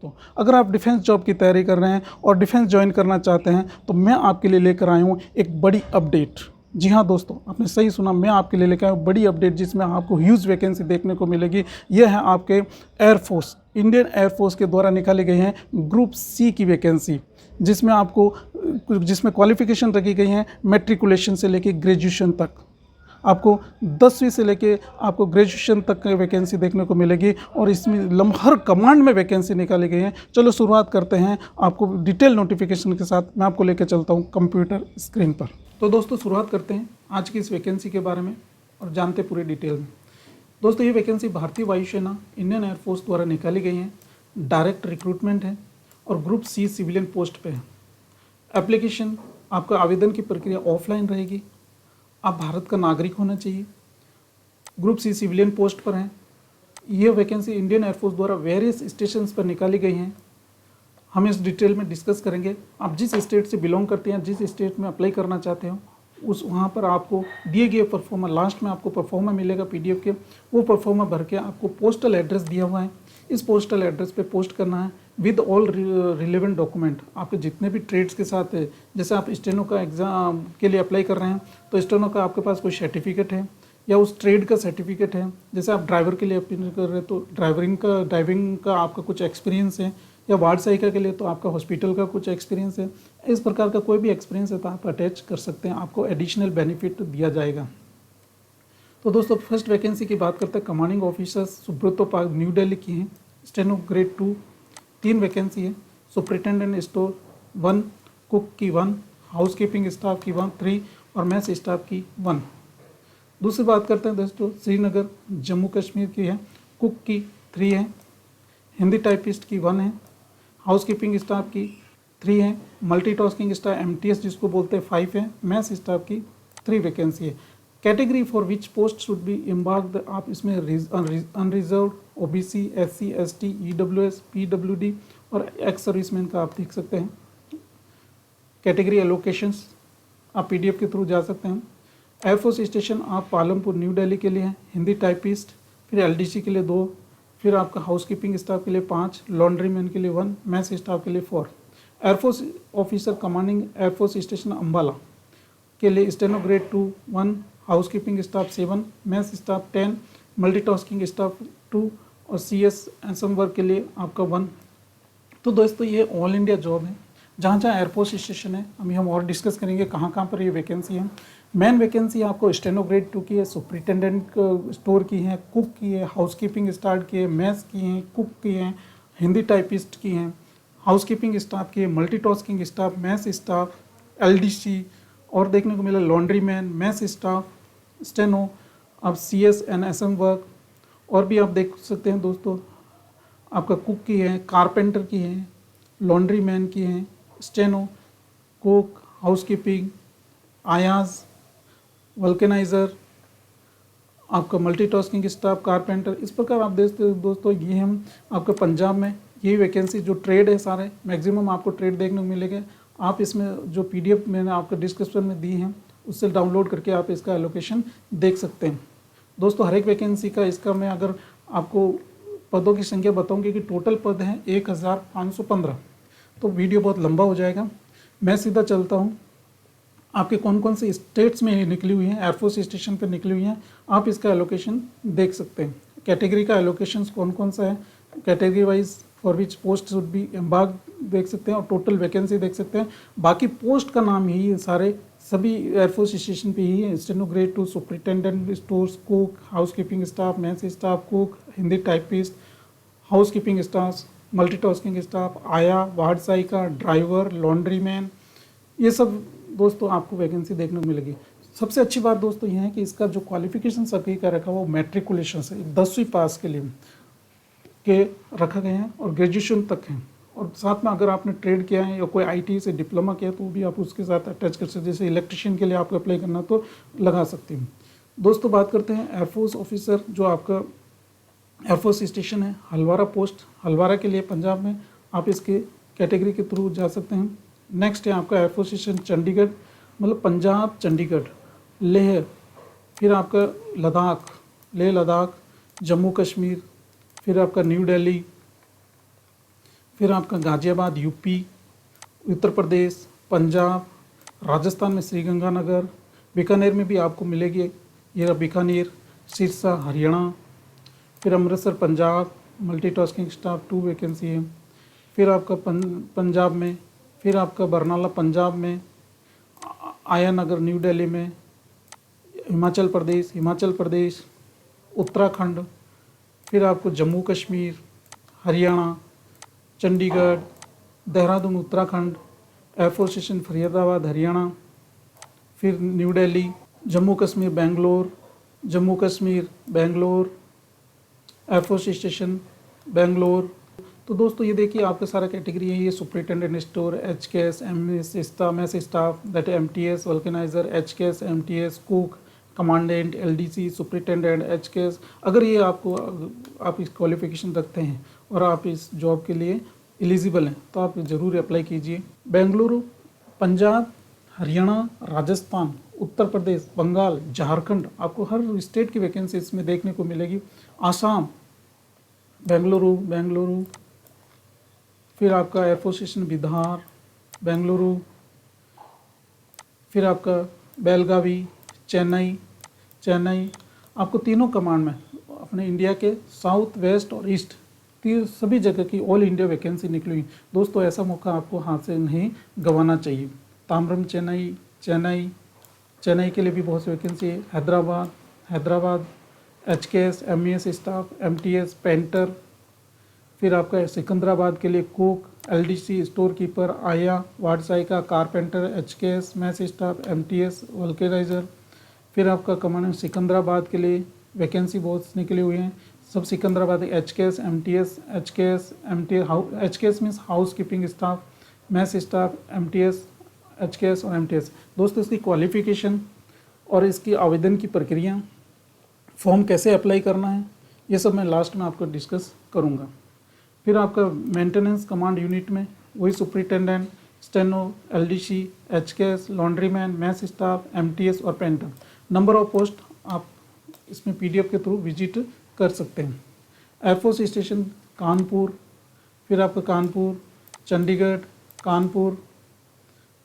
दोस्तों, अगर आप डिफेंस जॉब की तैयारी कर रहे हैं और डिफेंस ज्वाइन करना चाहते हैं तो मैं आपके लिए लेकर आया हूँ एक बड़ी अपडेट। जी हाँ दोस्तों, आपने सही सुना, मैं आपके लिए लेकर आया हूँ बड़ी अपडेट जिसमें आपको ह्यूज वैकेंसी देखने को मिलेगी। यह है आपके एयरफोर्स, इंडियन एयरफोर्स के द्वारा निकाली गई हैं ग्रुप सी की वैकेंसी, जिसमें क्वालिफिकेशन रखी गई हैं मैट्रिकुलेशन से लेकर ग्रेजुएशन तक। आपको 10वीं से लेके आपको ग्रेजुएशन तक की वैकेंसी देखने को मिलेगी और इसमें हर कमांड में वैकेंसी निकाली गई है। चलो शुरुआत करते हैं, आपको डिटेल नोटिफिकेशन के साथ मैं आपको लेकर चलता हूं कंप्यूटर स्क्रीन पर। तो दोस्तों शुरुआत करते हैं आज की इस वैकेंसी के बारे में और जानते पूरी डिटेल में। दोस्तों ये वैकेंसी भारतीय वायुसेना इंडियन एयरफोर्स द्वारा निकाली गई है, डायरेक्ट रिक्रूटमेंट है और ग्रुप सी सिविलियन पोस्ट पे है। एप्लीकेशन, आपका आवेदन की प्रक्रिया ऑफलाइन रहेगी, आप भारत का नागरिक होना चाहिए, ग्रुप सी सिविलियन पोस्ट पर हैं। यह वैकेंसी इंडियन एयरफोर्स द्वारा वेरियस स्टेशंस पर निकाली गई हैं। हम इस डिटेल में डिस्कस करेंगे। आप जिस स्टेट से बिलोंग करते हैं, जिस स्टेट में अप्लाई करना चाहते हो, वहाँ पर आपको दिए गए परफॉर्मा, लास्ट में आपको परफॉर्मा मिलेगा PDF के, वो परफॉर्मा भर के आपको पोस्टल एड्रेस दिया हुआ है, इस पोस्टल एड्रेस पे पोस्ट करना है विद ऑल रिलेवेंट डॉक्यूमेंट। आपके जितने भी ट्रेड्स के साथ है, जैसे आप स्टेनो का एग्ज़ाम के लिए अप्लाई कर रहे हैं तो स्टेनो का आपके पास कोई सर्टिफिकेट है या उस ट्रेड का सर्टिफिकेट है। जैसे आप ड्राइवर के लिए अप्लाई कर रहे हैं तो ड्राइविंग का आपका कुछ एक्सपीरियंस है, या वार्ड सहायिका के लिए तो आपका हॉस्पिटल का कुछ एक्सपीरियंस है। इस प्रकार का कोई भी एक्सपीरियंस है तो आप अटैच कर सकते हैं, आपको एडिशनल बेनिफिट दिया जाएगा। तो दोस्तों फर्स्ट वैकेंसी की बात करते हैं। कमांडिंग ऑफिसर सुब्रतो पाल न्यू दिल्ली की हैं, स्टेनो ग्रेड 2, 3 वैकेंसी है। सुपरिटेंडेंट स्टोर 1, कुक की 1, हाउस कीपिंग स्टाफ की 3 और मैस स्टाफ की 1। दूसरी बात करते हैं दोस्तों, श्रीनगर जम्मू कश्मीर की है, कुक की 3 है, हिंदी टाइपिस्ट की 1 है, हाउस कीपिंग स्टाफ की 3 है, मल्टीटास्किंग स्टाफ MTS जिसको बोलते हैं 5 है, मैस स्टाफ की 3 वैकेंसी है। Category for which post should be embarked, आप इसमें unreserved, OBC, SC, ST, EWS, PWD और एक्स सर्विसमैन का आप देख सकते हैं। कैटेगरी एलोकेशंस आप PDF के थ्रू जा सकते हैं। एयरफोर्स स्टेशन आप पालमपुर न्यू दिल्ली के लिए हैं, हिंदी टाइपिस्ट, फिर LDC के लिए 2, फिर आपका हाउसकीपिंग स्टाफ के लिए 5, लॉन्ड्री मैन के लिए 1, मैस स्टाफ के लिए 4। Air force officer commanding air force station Ambala के लिए steno grade 2, 1, housekeeping staff 7, mess staff 10, multitasking staff 2 और CS एसम वर्क के लिए आपका 1। तो दोस्तों ये ऑल इंडिया जॉब है, जहाँ जहाँ एयरफोर्स स्टेशन है हम और डिस्कस करेंगे कहाँ कहाँ पर ये वैकेंसी है। मेन वैकेंसी आपको स्टेनो ग्रेड 2 की है, सुपरिटेंडेंट स्टोर की है, कुक की है, हाउसकीपिंग स्टाफ की है, मैस की हैं, कुक की हैं, हिंदी टाइपिस्ट की हैं, हाउसकीपिंग स्टाफ की है, multitasking staff, mess staff, LDC और देखने को मिला laundry man, mess staff, steno, अब CS एंड SM वर्क और भी आप देख सकते हैं दोस्तों। आपका कुक की है, कारपेंटर की है, लॉन्ड्री मैन की है, स्टेनो, कुक, हाउसकीपिंग, आयाज, वल्केनाइज़र, आपका मल्टीटास्किंग स्टाफ, कारपेंटर। इस प्रकार आप देखते हो दोस्तों, ये हम आपके पंजाब में यही वैकेंसी जो ट्रेड है सारे मैक्सिमम आपको ट्रेड देखने को मिलेगा। आप इसमें जो PDF मैंने आपको डिस्क्रिप्शन में दी है उससे डाउनलोड करके आप इसका एलोकेशन देख सकते हैं। दोस्तों हर एक वैकेंसी का इसका मैं अगर आपको पदों की संख्या बताऊंगी कि टोटल पद हैं 1515, तो वीडियो बहुत लंबा हो जाएगा। मैं सीधा चलता हूं, आपके कौन कौन से स्टेट्स में निकली हुई हैं, एयरफोर्स स्टेशन पर निकली हुई हैं, आप इसका एलोकेशन देख सकते हैं। कैटेगरी का एलोकेशन कौन कौन सा है, category wise for which post should be embarked देख सकते हैं और टोटल वैकेंसी देख सकते हैं। बाकी पोस्ट का नाम यही है, सारे सभी एयरफोर्स स्टेशन पे ही है। Steno grade 2, superintendent stores, cook, housekeeping staff, mess staff, cook, Hindi typist, housekeeping staff, multitasking staff, ayah, ward सहायिका, ड्राइवर, लॉन्ड्री मैन, ये सब दोस्तों आपको वैकेंसी देखने को मिलेगी। सबसे अच्छी बात दोस्तों ये है कि इसका जो क्वालिफिकेशन सभी का रखा हुआ वो मैट्रिकुलेशन से 10वीं पास के लिए के रखा गए हैं और ग्रेजुएशन तक हैं। और साथ में अगर आपने ट्रेड किया है या कोई IT से डिप्लोमा किया तो भी आप उसके साथ अटैच कर सकते हैं। जैसे इलेक्ट्रिशियन के लिए आपको अप्लाई करना तो लगा सकते हैं। दोस्तों बात करते हैं एयरफोर्स ऑफिसर, जो आपका एयरफोर्स स्टेशन है हलवारा पोस्ट, हलवारा के लिए पंजाब में, आप इसके कैटेगरी के थ्रू जा सकते हैं। नेक्स्ट है आपका एयरफोर्स स्टेशन चंडीगढ़, मतलब पंजाब चंडीगढ़, लेह, फिर आपका लद्दाख, लेह लद्दाख, जम्मू कश्मीर, फिर आपका न्यू दिल्ली, फिर आपका गाज़ियाबाद यूपी, उत्तर प्रदेश, पंजाब, राजस्थान में श्रीगंगानगर, बीकानेर में भी आपको मिलेगी, ये रहा बीकानेर, सिरसा हरियाणा। फिर Amritsar Punjab, multitasking staff 2 vacancy है। फिर आपका पंजाब में, फिर आपका बरनाला पंजाब में, आया नगर न्यू दिल्ली में, हिमाचल प्रदेश, उत्तराखंड। फिर आपको जम्मू कश्मीर, हरियाणा, चंडीगढ़, देहरादून उत्तराखंड, एयरफोर्स स्टेशन फरीदाबाद हरियाणा। फिर new Delhi, Jammu Kashmir Bangalore, air force station Bangalore. तो दोस्तों ये देखिए आपका सारा कैटेगरी है, ये superintendent store, HKS, MS staff, mess staff, that MTS, vulcanizer, HKS, MTS, cook, commandant, LDC, superintendent, HKS। अगर ये आप इस क्वालिफिकेशन रखते हैं और आप इस जॉब के लिए एलिजिबल हैं तो आप ज़रूर अप्लाई कीजिए। बेंगलुरु, पंजाब, हरियाणा, राजस्थान, उत्तर प्रदेश, बंगाल, झारखंड, आपको हर स्टेट की वैकेंसी इसमें देखने को मिलेगी। आसाम, बेंगलुरु, फिर आपका एयरफोर्स स्टेशन बिहार, बेंगलुरु, फिर आपका बेलगावी, चेन्नई। आपको तीनों कमांड में अपने इंडिया के साउथ, वेस्ट और ईस्ट सभी जगह की ऑल इंडिया वैकेंसी निकली। दोस्तों ऐसा मौका आपको हाथ से नहीं गंवाना चाहिए। ताम्रम चेन्नई के लिए भी बहुत सी वैकेंसी है। Hyderabad, HKS, MES staff, MTS, painter. फिर आपका सिकंदराबाद के लिए कुक, LDC, स्टोर कीपर, आया, वार्ड सहायिका, carpenter, HKS, mess staff, MTS, vulcanizer. फिर आपका कमांड सिकंदराबाद के लिए वैकेंसी बहुत निकली हुई हैं, सब Secunderabad, HKS, MTS means house keeping staff, mess staff, MTS, HKS और MTS। दोस्तों इसकी क्वालिफिकेशन और इसकी आवेदन की प्रक्रिया, फॉर्म कैसे अप्लाई करना है, ये सब मैं लास्ट में आपको डिस्कस करूँगा। फिर आपका मेंटेनेंस कमांड यूनिट में वही superintendent, steno, LDC, HKS, laundryman, mess staff, MTS और पेंटर। नंबर ऑफ पोस्ट आप इसमें PDF के थ्रू विजिट कर सकते हैं। एयरफोर्स स्टेशन कानपुर, फिर आपका कानपुर, चंडीगढ़, कानपुर,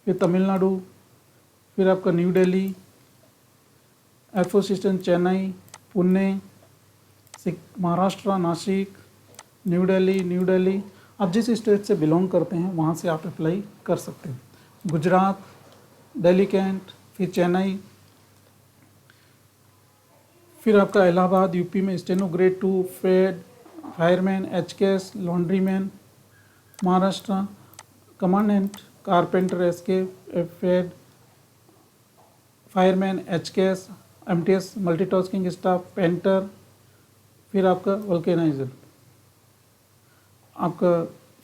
फिर तमिलनाडु, फिर आपका new Delhi, air force station Chennai, Pune, Maharashtra, Nashik, new Delhi. आप जिस स्टेट से बिलोंग करते हैं वहाँ से आप अप्लाई कर सकते हैं। गुजरात, दिल्ली कैंट, फिर चेन्नई, फिर आपका इलाहाबाद यूपी में steno grade 2, fireman, HKS, laundryman, Maharashtra, commandant, carpenter, SK, फेड, fireman, HKS, MTS, multitasking staff, painter. फिर आपका वल्केनाइजर,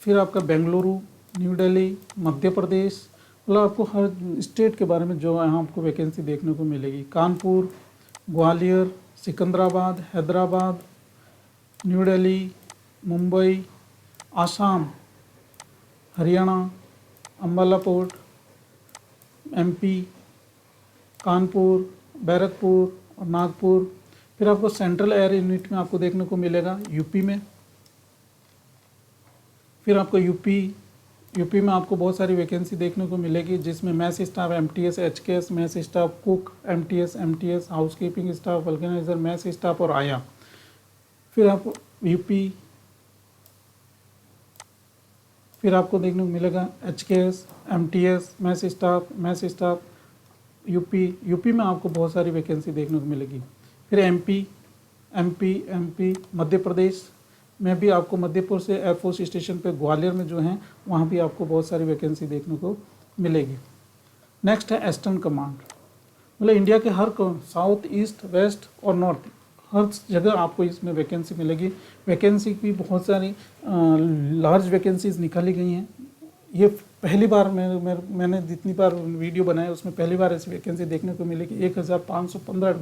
फिर आपका बेंगलुरु, न्यू दिल्ली, मध्य प्रदेश। मतलब आपको हर स्टेट के बारे में जो यहाँ आपको वैकेंसी देखने को मिलेगी। Kanpur, Gwalior, Secunderabad, Hyderabad, new Delhi, Mumbai, Assam, Haryana, Ambala port, MP, Kanpur, Barrackpore और नागपुर। फिर आपको सेंट्रल एयर यूनिट में आपको देखने को मिलेगा यूपी में। फिर आपको यूपी में आपको बहुत सारी वैकेंसी देखने को मिलेगी, जिसमें mess staff, MTS, HKS, mess staff, cook, MTS, housekeeping staff, vulcaniser, mess staff और आया। फिर आपको फिर आपको देखने को मिलेगा HKS, MTS, mess staff UP में आपको बहुत सारी वैकेंसी देखने को मिलेगी। फिर MP मध्य प्रदेश में भी आपको मध्यपुर से एयरफोर्स स्टेशन पे ग्वालियर में जो हैं वहाँ भी आपको बहुत सारी वैकेंसी देखने को मिलेगी। नेक्स्ट है ईस्टर्न कमांड, मतलब इंडिया के हर साउथ, ईस्ट, वेस्ट और नॉर्थ हर जगह आपको इसमें वैकेंसी मिलेगी। वैकेंसी की बहुत सारी लार्ज वैकेंसीज निकाली गई हैं। ये पहली बार मैंने जितनी बार वीडियो बनाया उसमें पहली बार ऐसी वैकेंसी देखने को मिली कि 1515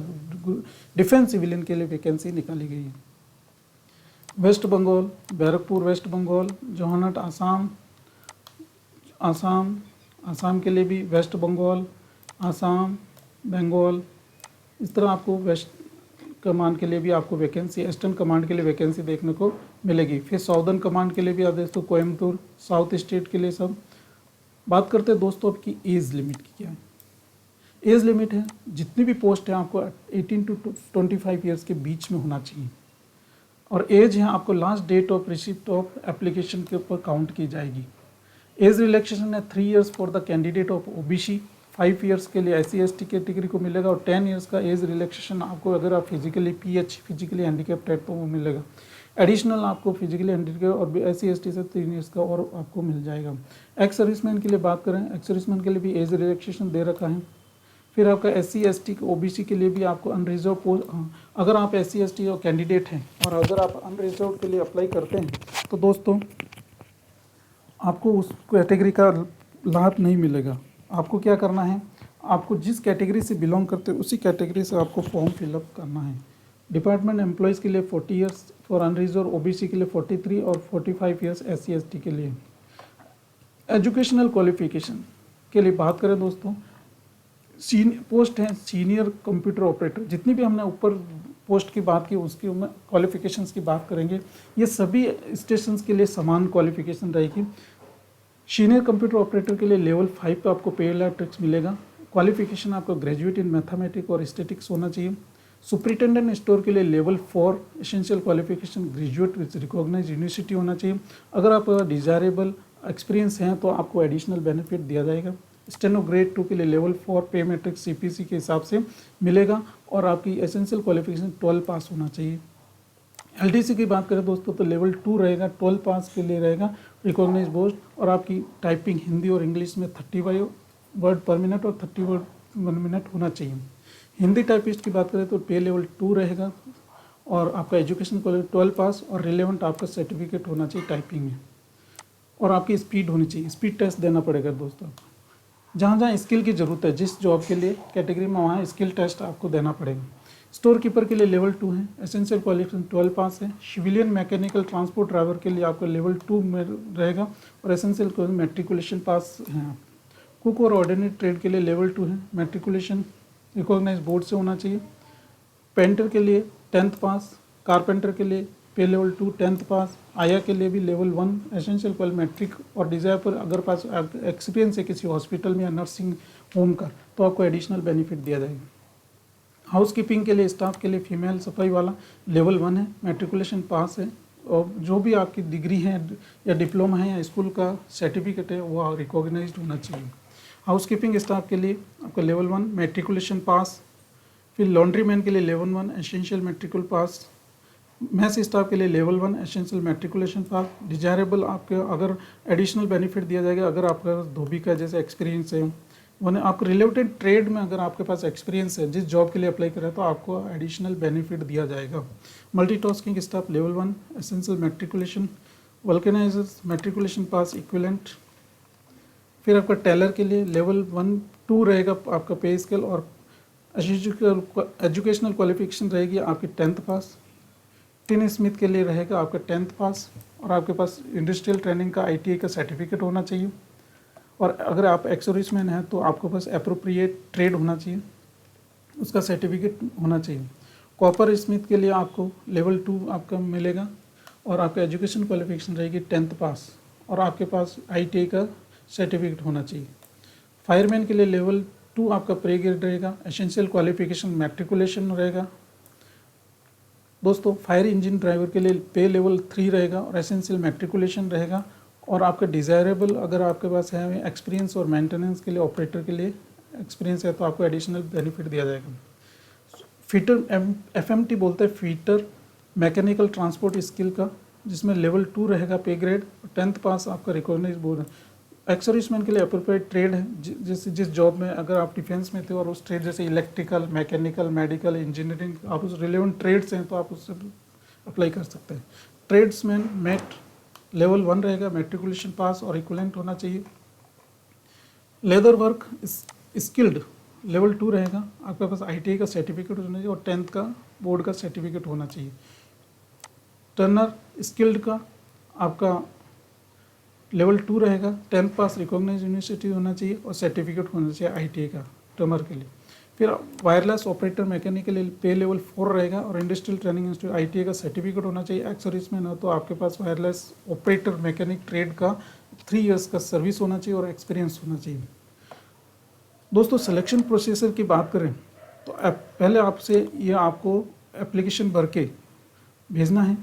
डिफेंस सिविलियन के लिए वैकेंसी निकाली गई है। वेस्ट बंगाल, बैरकपुर वेस्ट बंगाल, जोहानट आसाम के लिए भी, वेस्ट बंगाल, आसाम, बंगाल, इस तरह आपको वेस्ट कमांड के लिए भी आपको वैकेंसी, ईस्टर्न कमांड के लिए वैकेंसी देखने को मिलेगी। फिर साउदर्न कमांड के लिए भी आप दोस्तों कोयम्बतूर, साउथ स्टेट के लिए सब। बात करते हैं दोस्तों आपकी एज लिमिट की क्या है। एज लिमिट है जितनी भी पोस्ट है आपको 18 टू 25 ईयर्स के बीच में होना चाहिए, और एज है आपको last date of receipt of application के ऊपर काउंट की जाएगी। एज रिलैक्सेशन है 3 years for the candidate of OBC, 5 years के लिए SC/ST कैटेगरी को मिलेगा, और 10 ईयर्स का एज रिलैक्सेशन आपको अगर आप फिजिकली फिजिकली हैंडीकैप्ड है तो वो मिलेगा। एडिशनल आपको फिजिकली हैंडीकैप्ड और SC/ST से 3 ईयर्स का और आपको मिल जाएगा। एक्स सर्विसमैन के लिए बात करें, एक्स सर्विसमैन के लिए भी एज रिलैक्सेशन दे रखा है। फिर आपका SC/ST OBC के लिए भी आपको अनरिजर्व पोस्ट, अगर आप SC/ST और कैंडिडेट हैं और अगर आप अनरिजर्व के लिए अप्लाई करते हैं तो दोस्तों आपको उस कैटेगरी का लाभ नहीं मिलेगा। आपको क्या करना है, आपको जिस कैटेगरी से बिलोंग करते हैं उसी कैटेगरी से आपको फॉर्म फिलअप करना है। डिपार्टमेंट एम्प्लॉयज़ के लिए 40 ईयर्स, फॉर अनरिजर्व OBC के लिए 43 और 45 ईयर्स SC/ST के लिए। एजुकेशनल क्वालिफिकेशन के लिए बात करें दोस्तों, पोस्ट है सीनियर कंप्यूटर ऑपरेटर, जितनी भी हमने ऊपर पोस्ट की बात की उसकी क्वालिफिकेशंस की बात करेंगे, ये सभी स्टेशंस के लिए समान क्वालिफिकेशन रहेगी। सीनियर कंप्यूटर ऑपरेटर के लिए लेवल 5 का आपको पे इलेक्ट्रिक्स मिलेगा। क्वालिफिकेशन आपको ग्रेजुएट इन मैथमेटिक्स और स्टैटिक्स होना चाहिए। सुपरिटेंडेंट स्टोर के लिए level 4 essential qualification graduate with recognized university होना चाहिए। अगर आप डिजायरेबल एक्सपीरियंस हैं तो आपको एडिशनल बेनिफिट दिया जाएगा। स्टेनो ग्रेड 2 के लिए लेवल 4 पे मैट्रिक्स CPC के हिसाब से मिलेगा, और आपकी एसेंशियल क्वालिफिकेशन 12 पास होना चाहिए। LDC की बात करें दोस्तों तो लेवल 2 रहेगा, 12 पास के लिए रहेगा रिकॉग्नाइज पोस्ट, और आपकी टाइपिंग हिंदी और इंग्लिश में 35 वर्ड पर मिनट और 30 वर्ड पर मिनट होना चाहिए। हिंदी टाइपिस्ट की बात करें तो पे लेवल 2 रहेगा, और आपका एजुकेशन क्वालिफिकेशन 12 पास और रिलेवेंट आपका सर्टिफिकेट होना चाहिए टाइपिंग में, और आपकी स्पीड होनी चाहिए। स्पीड टेस्ट देना पड़ेगा दोस्तों। जहाँ जहाँ स्किल की ज़रूरत है जिस जॉब के लिए कैटेगरी में, वहाँ स्किल टेस्ट आपको देना पड़ेगा। स्टोर कीपर के लिए लेवल 2 है, एसेंशियल क्वालिफिकेशन 12 पास है। सिविलियन मैकेनिकल ट्रांसपोर्ट ड्राइवर के लिए आपका लेवल 2 में रहेगा, और एसेंशियल मैट्रिकुलेशन पास है। कुक और ऑर्डिनरी ट्रेड के लिए लेवल 2 है, मैट्रिकुलेशन रिकॉग्नाइज बोर्ड से होना चाहिए। पेंटर के लिए 10th पास, कारपेंटर के लिए पे लेवल 2 10th पास, आया के लिए भी लेवल 1 एसेंशियल क्वाल मैट्रिक, और डिज़ायर पर अगर पास एक्सपीरियंस है किसी हॉस्पिटल में या नर्सिंग होम का तो आपको एडिशनल बेनिफिट दिया जाएगा। हाउस कीपिंग के लिए स्टाफ के लिए फीमेल सफाई वाला लेवल 1 है, मैट्रिकुलेशन पास है, और जो भी आपकी डिग्री है या डिप्लोमा है या स्कूल का सर्टिफिकेट है वो रिकॉग्नाइज्ड होना चाहिए। हाउस कीपिंग स्टाफ के लिए आपका लेवल 1 मैट्रिकुलेशन पास। फिर लॉन्ड्री मैन के लिए लेवल 1 एसेंशियल मैट्रिकुल पास। मैथ स्टाफ के लिए लेवल 1 एसेंशियल मैट्रिकुलेशन पास। डिजायरेबल आपके अगर एडिशनल बेनिफिट दिया जाएगा अगर आपका धोबी का जैसे एक्सपीरियंस है, वन आपको रिलेटेड ट्रेड में अगर आपके पास एक्सपीरियंस है जिस जॉब के लिए अप्लाई कर रहे हैं तो आपको एडिशनल बेनिफिट दिया जाएगा। Multitasking staff level 1 essential matriculation. Vulcanisers matriculation pass equivalent. फिर आपका टेलर के लिए लेवल 1 2 रहेगा आपका पे स्केल, और एजुकेशनल क्वालिफिकेशन रहेगी आपकी 10th पास। टिन स्मिथ के लिए रहेगा आपका 10th पास, और आपके पास इंडस्ट्रियल ट्रेनिंग का ITI का सर्टिफिकेट होना चाहिए। और अगर आप एक्सर्विसमैन हैं तो आपके पास अप्रोप्रिएट ट्रेड होना चाहिए, उसका सर्टिफिकेट होना चाहिए। कॉपर स्मिथ के लिए आपको लेवल 2 आपका मिलेगा, और आपका एजुकेशन क्वालिफिकेशन रहेगी 10th पास, और आपके पास ITI का सर्टिफिकेट होना चाहिए। फायरमैन के लिए लेवल 2 आपका प्रे ग्रेड रहेगा, एसेंशियल क्वालिफिकेशन मैट्रिकुलेशन रहेगा। दोस्तों फायर इंजन ड्राइवर के लिए पे लेवल 3 रहेगा और एसेंशियल मैट्रिकुलेशन रहेगा, और आपका डिज़ायरेबल अगर आपके पास है एक्सपीरियंस और मेंटेनेंस के लिए ऑपरेटर के लिए एक्सपीरियंस है तो आपको एडिशनल बेनिफिट दिया जाएगा। फीटर FMT बोलते हैं फीटर मैकेनिकल ट्रांसपोर्ट स्किल का, जिसमें लेवल 2 रहेगा पे ग्रेड, 10th पास आपका रिकॉग्नाइज बोर्ड है। एक्सर्विसमैन के लिए अप्रोप्रिएट ट्रेड है, जिस जॉब में अगर आप डिफेंस में थे और उस ट्रेड जैसे इलेक्ट्रिकल मैकेनिकल मेडिकल इंजीनियरिंग आप उस रिलेवेंट ट्रेड्स हैं तो आप उससे अप्लाई कर सकते हैं। ट्रेड्समैन मैट लेवल 1 रहेगा, मैट्रिकुलेशन पास और इक्विवेलेंट होना चाहिए। लेदर वर्क स्किल्ड लेवल 2 रहेगा, आपके पास ITI का सर्टिफिकेट होना चाहिए और 10th का बोर्ड का सर्टिफिकेट होना चाहिए। टर्नर स्किल्ड का आपका लेवल 2 रहेगा, 10th पास रिकॉग्नाइज यूनिवर्सिटी होना चाहिए और सर्टिफिकेट होना चाहिए ITI का टर्नर के लिए। फिर वायरलेस ऑपरेटर मैकेनिकल पे लेवल 4 रहेगा और इंडस्ट्रियल ट्रेनिंग इंस्टीट्यूट ITA का सर्टिफिकेट होना चाहिए। एक्सर्विस में ना तो आपके पास वायरलेस ऑपरेटर मैकेनिक ट्रेड का 3 इयर्स का सर्विस होना चाहिए और एक्सपीरियंस होना चाहिए। दोस्तों सिलेक्शन प्रोसीजर की बात करें तो पहले आपसे ये आपको एप्लीकेशन भर के भेजना है,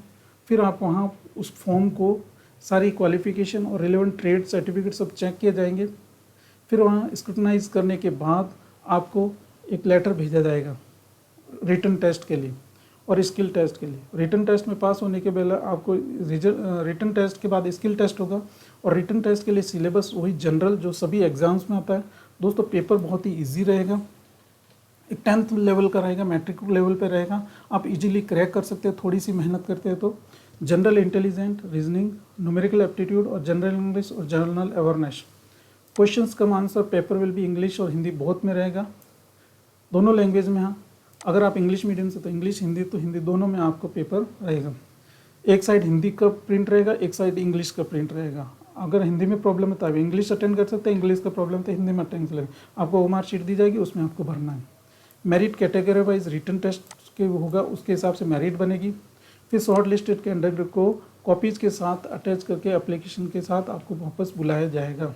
फिर आप वहाँ उस फॉर्म को सारी क्वालिफिकेशन और रिलेवेंट ट्रेड सर्टिफिकेट सब चेक किए जाएंगे। फिर वहाँ स्क्रूटनाइज करने के बाद आपको एक लेटर भेजा जाएगा रिटन टेस्ट के लिए और स्किल टेस्ट के लिए। रिटन टेस्ट में पास होने के बाद आपको रिटन टेस्ट के बाद स्किल टेस्ट होगा और रिटन टेस्ट के लिए सिलेबस वही जनरल जो सभी एग्जाम्स में आता है। दोस्तों पेपर बहुत ही ईजी रहेगा, एक 10th लेवल का रहेगा, मैट्रिक लेवल पे रहेगा, आप इजीली क्रैक कर सकते हैं थोड़ी सी मेहनत करते हैं तो। General intelligent, reasoning, numerical aptitude और जनरल इंग्लिश और general awareness. Questions come answer paper will be English और हिंदी बहुत में रहेगा, दोनों लैंग्वेज में। हाँ, अगर आप इंग्लिश मीडियम से तो इंग्लिश, हिंदी तो हिंदी, दोनों में आपको पेपर रहेगा। एक साइड हिंदी का प्रिंट रहेगा, एक साइड इंग्लिश का प्रिंट रहेगा। अगर हिंदी में प्रॉब्लम है तो आप इंग्लिश अटेंड कर सकते हैं, इंग्लिश का प्रॉब्लम तो हिंदी में अटेंड कर लेंगे। आपको मार्क शीट दी जाएगी, उसमें आपको भरना है। Merit category wise written test के होगा, उसके हिसाब से मेरिट बनेगी। फिर शॉर्ट लिस्टेड कैंडिडेट को कॉपीज़ के साथ अटैच करके एप्लीकेशन के साथ आपको वापस बुलाया जाएगा।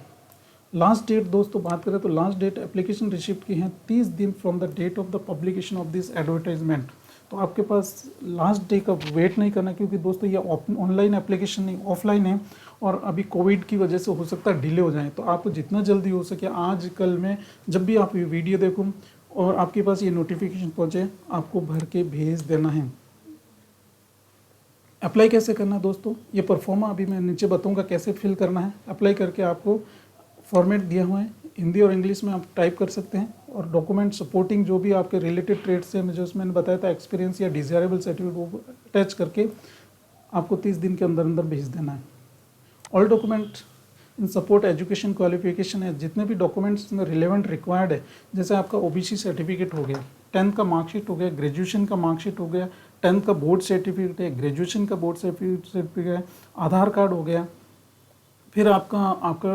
लास्ट डेट दोस्तों बात करें तो लास्ट डेट एप्लीकेशन रिसिप्ट की है 30 दिन from the date of the publication of this advertisement. तो आपके पास लास्ट डे का वेट नहीं करना, क्योंकि दोस्तों ये ऑनलाइन एप्लीकेशन नहीं ऑफलाइन है और अभी कोविड की वजह से हो सकता है डिले हो जाए। तो आपको जितना जल्दी हो सके आज कल में जब भी आप ये वीडियो देखो और आपके पास ये नोटिफिकेशन पहुँचे, आपको भर के भेज देना है। अप्लाई कैसे करना है दोस्तों, ये परफॉर्मा अभी मैं नीचे बताऊंगा कैसे फिल करना है। अप्लाई करके आपको फॉर्मेट दिया हुआ है, हिंदी और इंग्लिश में आप टाइप कर सकते हैं और डॉक्यूमेंट सपोर्टिंग जो भी आपके रिलेटेड ट्रेड से जो मैंने बताया था एक्सपीरियंस या डिजायरेबल सर्टिफिकेट वो अटैच करके आपको 30 दिन के अंदर अंदर भेज देना है। All document in support education qualification है, जितने भी डॉक्यूमेंट्स में रिलेवेंट रिक्वायर्ड है, जैसे आपका OBC सर्टिफिकेट हो गया, 10th का मार्कशीट हो गया, ग्रेजुएशन का मार्कशीट हो गया, 10th का बोर्ड सर्टिफिकेट है, ग्रेजुएशन का बोर्ड सर्टिफिकेट है, आधार कार्ड हो गया। फिर आपका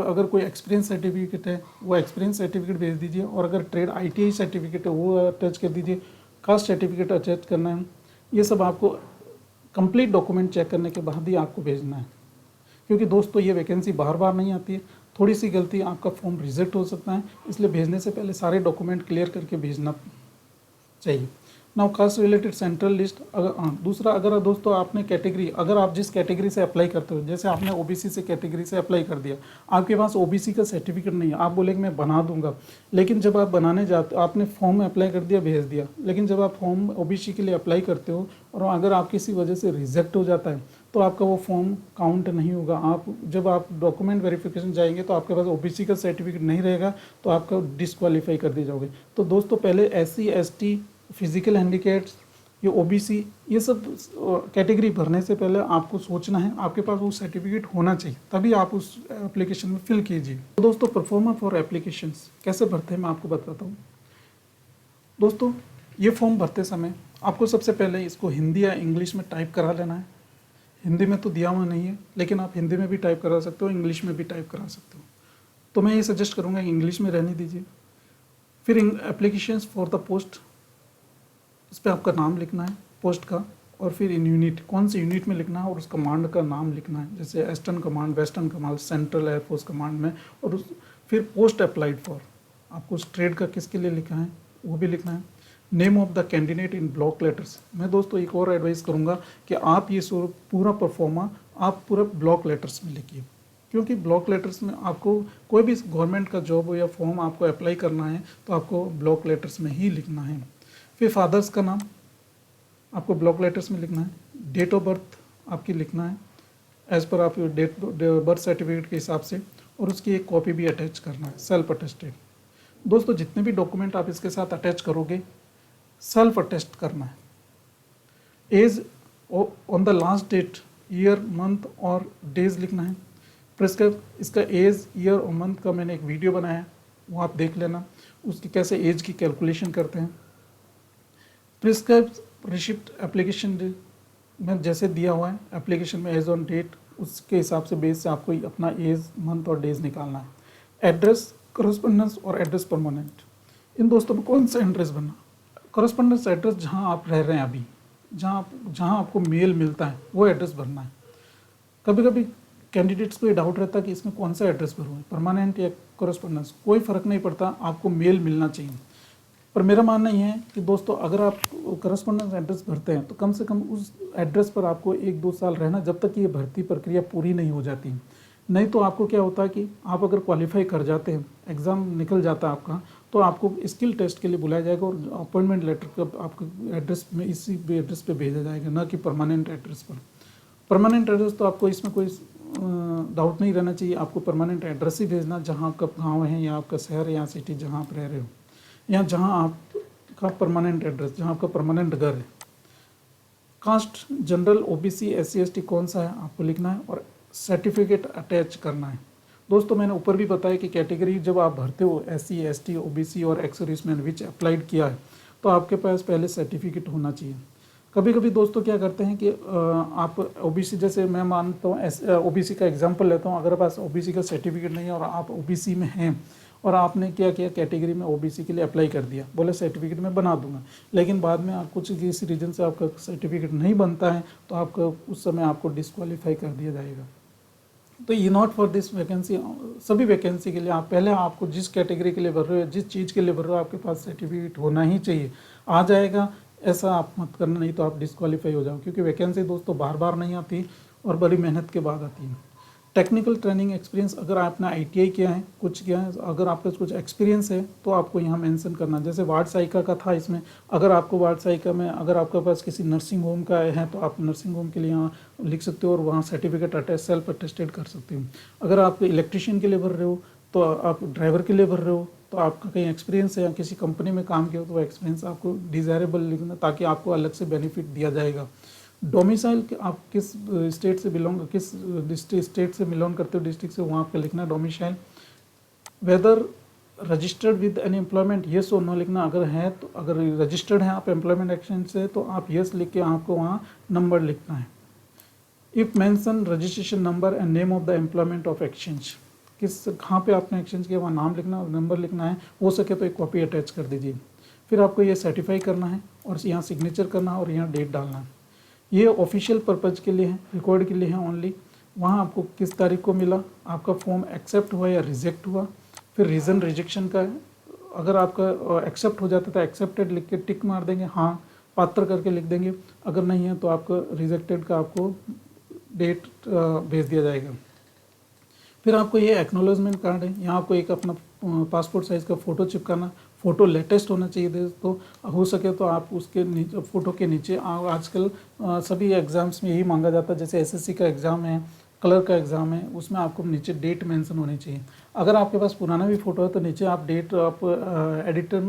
अगर कोई एक्सपीरियंस सर्टिफिकेट है वो एक्सपीरियंस सर्टिफिकेट भेज दीजिए, और अगर ट्रेड ITI सर्टिफिकेट है वो अटैच कर दीजिए, कास्ट सर्टिफिकेट अटैच करना है। ये सब आपको कंप्लीट डॉक्यूमेंट चेक करने के बाद ही आपको भेजना है, क्योंकि दोस्तों ये वैकेंसी बार बार नहीं आती है, थोड़ी सी गलती आपका फॉर्म रिजेक्ट हो सकता है, इसलिए भेजने से पहले सारे डॉक्यूमेंट क्लियर करके भेजना चाहिए। Now caste related central list. दूसरा, अगर दोस्तों आपने कैटेगरी, अगर आप जिस कैटेगरी से अप्लाई करते हो, जैसे आपने OBC से कैटेगरी से अप्लाई कर दिया, आपके पास OBC का सर्टिफिकेट नहीं है, आप बोलेंगे मैं बना दूंगा, लेकिन जब आप बनाने जाते हो, आपने फॉर्म अप्लाई कर दिया भेज दिया, लेकिन जब आप फॉर्म OBC के लिए अप्लाई करते हो और अगर आप किसी वजह से रिजेक्ट हो जाता है तो आपका वो फॉर्म काउंट नहीं होगा। जब आप डॉक्यूमेंट वेरिफिकेशन जाएंगे तो आपके पास OBC का सर्टिफिकेट नहीं रहेगा तो आपका डिस्क्वालीफाई कर दिए जाओगे। तो दोस्तों पहले SC ST फिजिकल हैंडीकैप्स, ये OBC, ये सब कैटेगरी भरने से पहले आपको सोचना है, आपके पास वो सर्टिफिकेट होना चाहिए, तभी आप उस एप्लीकेशन में फिल कीजिए। तो दोस्तों परफॉर्मा फॉर एप्लीकेशंस कैसे भरते हैं मैं आपको बताता हूँ। दोस्तों ये फॉर्म भरते समय आपको सबसे पहले इसको हिंदी या इंग्लिश में टाइप करा लेना है। हिंदी में तो दिया हुआ नहीं है, लेकिन आप हिंदी में भी टाइप करा सकते हो, इंग्लिश में भी टाइप करा सकते हो, तो मैं ये सजेस्ट करूँगा इंग्लिश में रहने दीजिए। फिर एप्लीकेशंस फॉर द पोस्ट, इस पर आपका नाम लिखना है पोस्ट का, और फिर इन यूनिट कौन से यूनिट में लिखना है और उस कमांड का नाम लिखना है, जैसे eastern command, western command, central air force command में, और फिर पोस्ट अप्लाइड फॉर, आपको उस ट्रेड का किसके लिए लिखा है वो भी लिखना है। Name of the candidate in block letters. मैं दोस्तों एक और एडवाइस करूँगा कि आप ये पूरा परफॉर्मा आप पूरा ब्लॉक लेटर्स में लिखिए, क्योंकि ब्लॉक लेटर्स में आपको कोई भी गवर्नमेंट का जॉब हो या फॉर्म आपको अप्लाई करना है तो आपको ब्लॉक लेटर्स में ही लिखना है। फिर फादर्स का नाम आपको ब्लॉक लेटर्स में लिखना है। डेट ऑफ बर्थ आपकी लिखना है एज पर आप डेट बर्थ सर्टिफिकेट के हिसाब से, और उसकी एक कॉपी भी अटैच करना है, सेल्फ अटेस्टेड। दोस्तों जितने भी डॉक्यूमेंट आप इसके साथ अटैच करोगे सेल्फ अटेस्ट करना है। Age on the last date, year, month और डेज लिखना है। प्रिस्क्राइब, इसका एज, ईयर और मंथ का मैंने एक वीडियो बनाया है, वो आप देख लेना, उसकी कैसे एज की कैलकुलेशन करते हैं। प्रिस्क्राइब रिसिप्ट एप्लीकेशन में जैसे दिया हुआ है एप्लीकेशन में एज ऑन डेट, उसके हिसाब से बेस से आपको अपना एज, मंथ और डेज निकालना है। एड्रेस, करस्पॉन्डेंस और एड्रेस परमानेंट, इन दोस्तों में कौन सा एड्रेस भरना, करस्पॉन्डेंस एड्रेस जहाँ आप रह रहे हैं अभी, जहाँ आपको मेल मिलता है वो एड्रेस भरना है। कभी कभी कैंडिडेट्स को ये डाउट रहता है कि इसमें कौन सा एड्रेस भरूँ, परमानेंट या करस्पॉन्डेंस, कोई फ़र्क नहीं पड़ता, आपको मेल मिलना चाहिए। पर मेरा मानना ये है कि दोस्तों अगर आप करस्पॉन्डेंस एड्रेस भरते हैं तो कम से कम उस एड्रेस पर आपको 1-2 साल रहना, जब तक ये भर्ती प्रक्रिया पूरी नहीं हो जाती। नहीं तो आपको क्या होता है कि आप अगर क्वालिफाई कर जाते हैं, एग्ज़ाम निकल जाता है आपका, तो आपको स्किल टेस्ट के लिए बुलाया जाएगा और अपॉइंटमेंट लेटर का आपके एड्रेस में इसी एड्रेस पे भेजा जाएगा, ना कि परमानेंट एड्रेस पर। परमानेंट एड्रेस तो आपको इसमें कोई डाउट नहीं रहना चाहिए, आपको परमानेंट एड्रेस ही भेजना जहाँ आपका गाँव है या आपका शहर है या सिटी जहाँ आप रह रहे हो, या जहाँ आपका परमानेंट एड्रेस, जहाँ आपका परमानेंट घर है। Caste, general, OBC, SC ST कौन सा है आपको लिखना है और सर्टिफिकेट अटैच करना है। दोस्तों मैंने ऊपर भी बताया कि कैटेगरी जब आप भरते हो SC ST OBC और एक्स सर्विसमैन विच अप्लाइड किया है, तो आपके पास पहले सर्टिफिकेट होना चाहिए। कभी कभी दोस्तों क्या करते हैं कि आप OBC, जैसे मैं मानता हूँ OBC का एग्जांपल लेता हूँ, अगर पास OBC का सर्टिफिकेट नहीं है और आप OBC में हैं और आपने क्या किया, कैटेगरी में OBC के लिए अप्लाई कर दिया, बोले सर्टिफिकेट मैं बना दूंगा, लेकिन बाद में आप कुछ किसी रीज़न से आपका सर्टिफिकेट नहीं बनता है तो आपका उस समय आपको डिस्क्वालीफाई कर दिया जाएगा। तो ये नॉट फॉर दिस वैकेंसी, सभी वैकेंसी के लिए आप पहले आपको जिस कैटेगरी के लिए भर रहे हो, जिस चीज़ के लिए भर रहे हो, आपके पास सर्टिफिकेट होना ही चाहिए। आ जाएगा ऐसा आप मत करना, नहीं तो आप डिस्क्वालीफाई हो जाओ, क्योंकि वैकेंसी दोस्तों बार बार नहीं आती और बड़ी मेहनत के बाद आती है। टेक्निकल ट्रेनिंग एक्सपीरियंस, अगर आपने ITI किया है, कुछ किया है, अगर आपके पास कुछ एक्सपीरियंस है तो आपको यहाँ मेंशन करना। जैसे वार्ड सहायिका का था इसमें, अगर आपको वार्ड सहायिका में अगर आपके पास किसी नर्सिंग होम का है तो आप नर्सिंग होम के लिए यहाँ लिख सकते हो और वहाँ सर्टिफिकेट अटैच सेल्फ अटेस्टेड कर सकते हो। अगर आप इलेक्ट्रिशियन के लिए भर रहे हो, तो आप ड्राइवर के लिए भर रहे हो, तो आपका कहीं एक्सपीरियंस है या किसी कंपनी में काम किया हो तो वो एक्सपीरियंस आपको डिज़ायरेबल लिखना, ताकि आपको अलग से बेनिफिट दिया जाएगा। डोमिसाइल, आप किस स्टेट से बिलोंग, किस स्टेट से बिलोंग करते हो, डिस्ट्रिक्ट से, वहाँ आपका लिखना है domicile. Whether registered with an employment, yes और नो लिखना, अगर है तो, अगर रजिस्टर्ड है आप एम्प्लॉयमेंट एक्सचेंज से तो आप येस लिख के आपको वहाँ नंबर लिखना है। If mention registration number and name of the employment of exchange, किस कहाँ पे आपने एक्सचेंज किया वहाँ नाम लिखना और नंबर लिखना है, हो सके तो एक कॉपी अटैच कर दीजिए। फिर आपको ये सर्टिफाई करना है और यहाँ सिग्नेचर करना है और यहाँ डेट डालना है। ये ऑफिशियल पर्पज़ के लिए है, रिकॉर्ड के लिए है ओनली। वहाँ आपको किस तारीख को मिला, आपका फॉर्म एक्सेप्ट हुआ या रिजेक्ट हुआ, फिर रीज़न रिजेक्शन का है। अगर आपका एक्सेप्ट हो जाता था, एक्सेप्टेड लिख के टिक मार देंगे, हाँ पात्र करके लिख देंगे। अगर नहीं है तो आपका रिजेक्टेड का आपको डेट भेज दिया जाएगा। फिर आपको ये एक्नॉलेजमेंट कार्ड है, यहाँ आपको एक अपना पासपोर्ट साइज़ का फ़ोटो चिपकाना, फ़ोटो लेटेस्ट होना चाहिए। तो हो सके तो आप उसके नीचे, फ़ोटो के नीचे, आजकल सभी एग्ज़ाम्स में यही मांगा जाता है, जैसे SSC का एग्ज़ाम है, क्लर्क का एग्ज़ाम है, उसमें आपको नीचे डेट मेंशन होनी चाहिए। अगर आपके पास पुराना भी फ़ोटो है तो नीचे आप डेट, आप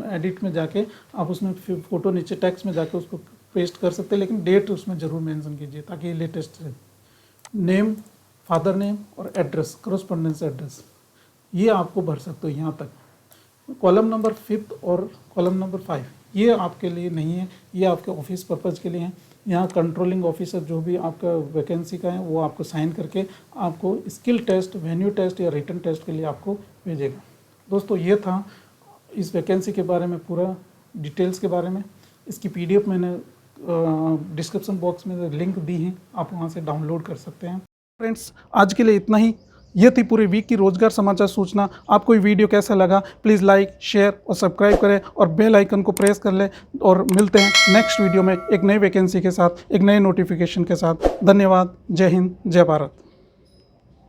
एडिट में जाके आप उसमें फ़ोटो नीचे टेक्स्ट में जाके उसको पेस्ट कर सकते हैं, लेकिन डेट उसमें ज़रूर मेंशन कीजिए ताकि ये लेटेस्ट रहे। नेम, फादर नेम और एड्रेस, करस्पॉन्डेंस एड्रेस, ये आपको भर सकते हो यहाँ तक। कॉलम नंबर 5 और कॉलम नंबर 5 ये आपके लिए नहीं है, ये आपके ऑफिस पर्पज़ के लिए हैं। यहाँ कंट्रोलिंग ऑफिसर जो भी आपका वैकेंसी का है वो आपको साइन करके आपको स्किल टेस्ट, वेन्यू टेस्ट या रिटन टेस्ट के लिए आपको भेजेगा। दोस्तों ये था इस वैकेंसी के बारे में पूरा डिटेल्स के बारे में। इसकी PDF मैंने डिस्क्रिप्शन बॉक्स में लिंक दी है, आप वहाँ से डाउनलोड कर सकते हैं। फ्रेंड्स आज के लिए इतना ही। ये थी पूरी वीक की रोजगार समाचार सूचना। आपको ये वीडियो कैसा लगा प्लीज़ लाइक, शेयर और सब्सक्राइब करें और बेल आइकन को प्रेस कर लें। और मिलते हैं नेक्स्ट वीडियो में एक नई वैकेंसी के साथ, एक नए नोटिफिकेशन के साथ। धन्यवाद। जय हिंद, जय भारत।